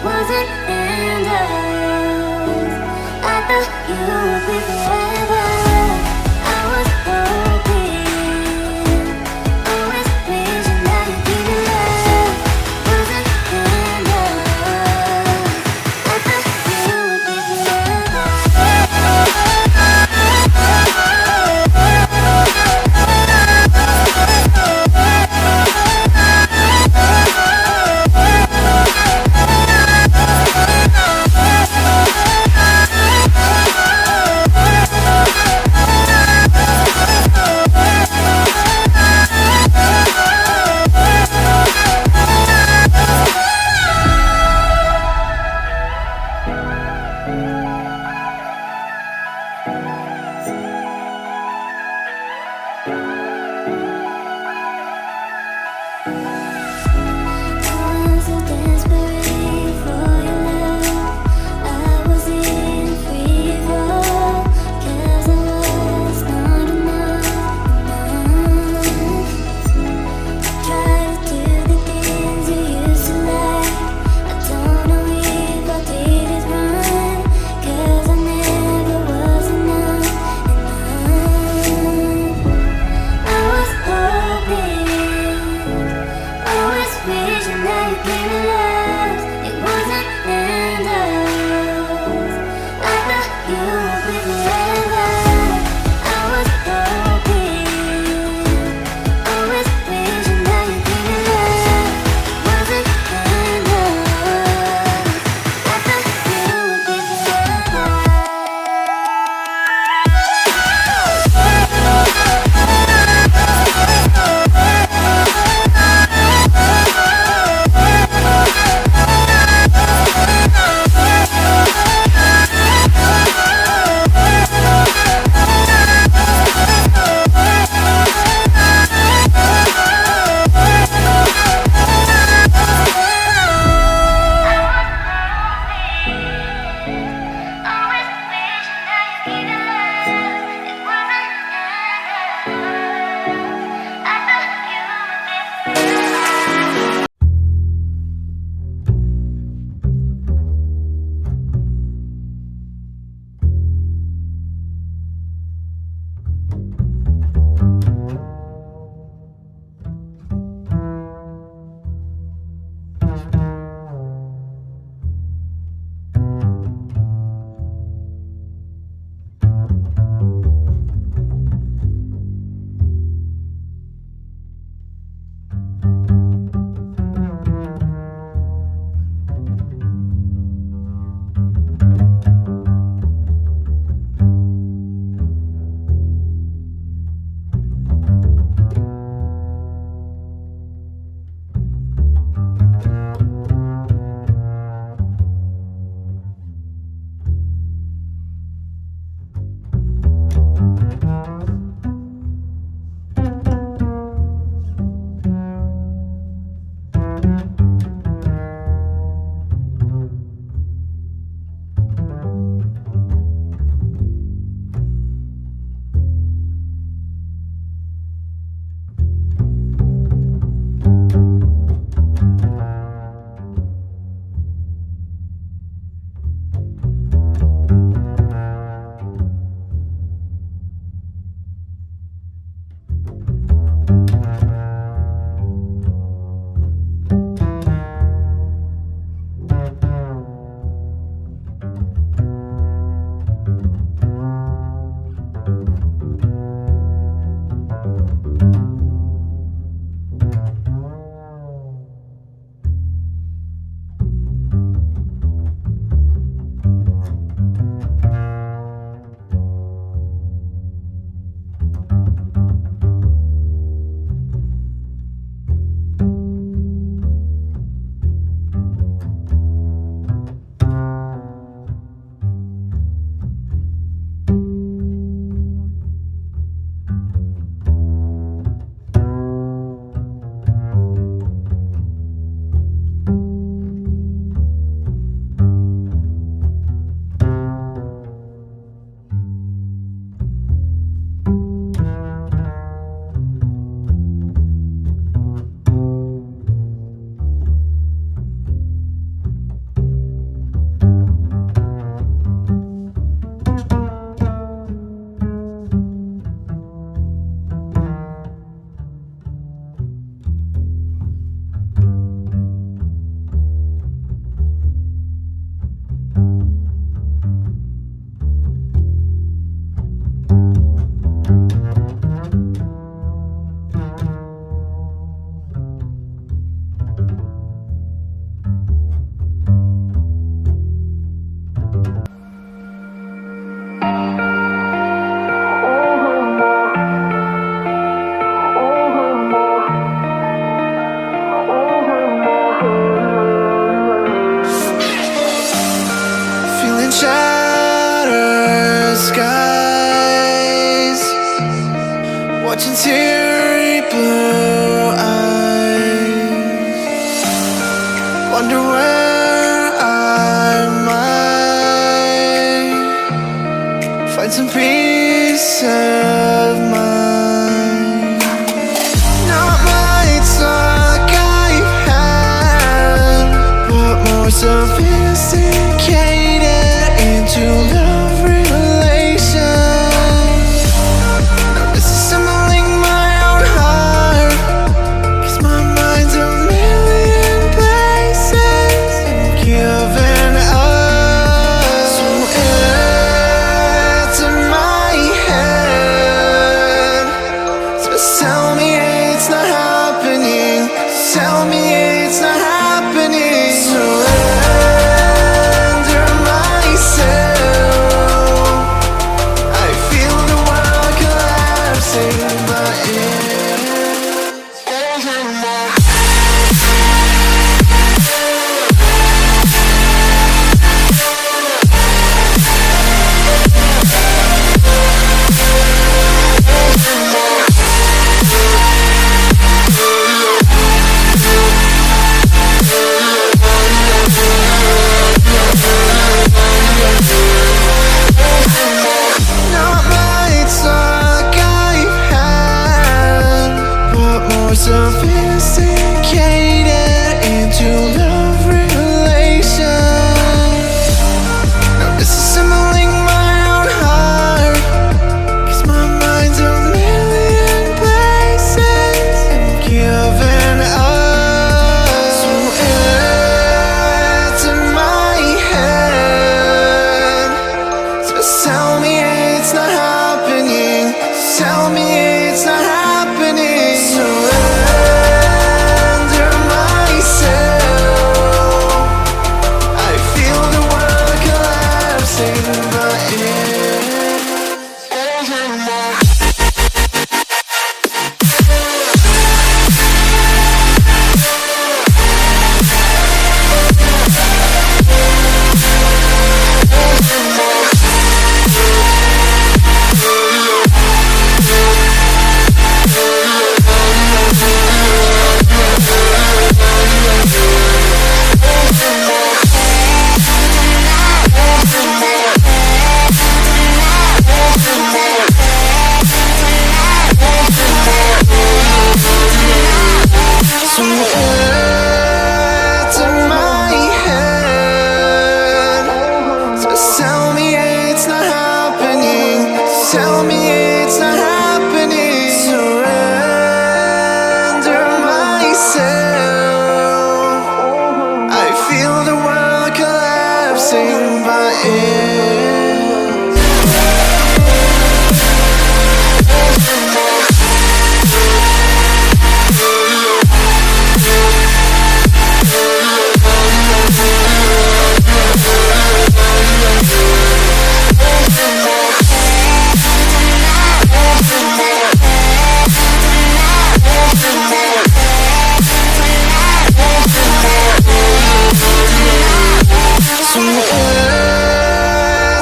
wasn't enough. I thought you would be forever. I was hoping, always wishing that you'd give me love. Wasn't enough. I thought you would be forever. shattered skies, watching teary blue eyes, wonder where I might find some peace of mind. Not much luck I've had, but more sophisticated into love relations. Now disassembling my own heart, 'cause my mind's a million places and giving up. So it's in my head, so tell me it's not happening. Tell me it's not happening. Surrender myself. I feel the world collapsing, but it's over now. Not much luck I've had, but more sophisticated into love relations. Now disassembling my own heart, 'cause my mind's a million places and giving up. So it's in my head, so tell me it's not happening. Tell me it's not happening. Surrender myself. I feel the world collapsing, but it's over now. So it's in my head, so tell me it's not happening. Tell me it's not happening. Surrender myself. I feel the world collapsing, but so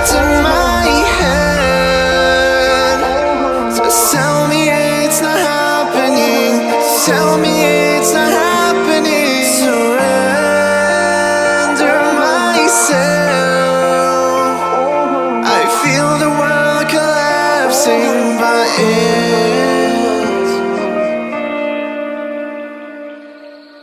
it's in my head, so tell me it's not happening. Tell me it's not happening. Surrender myself.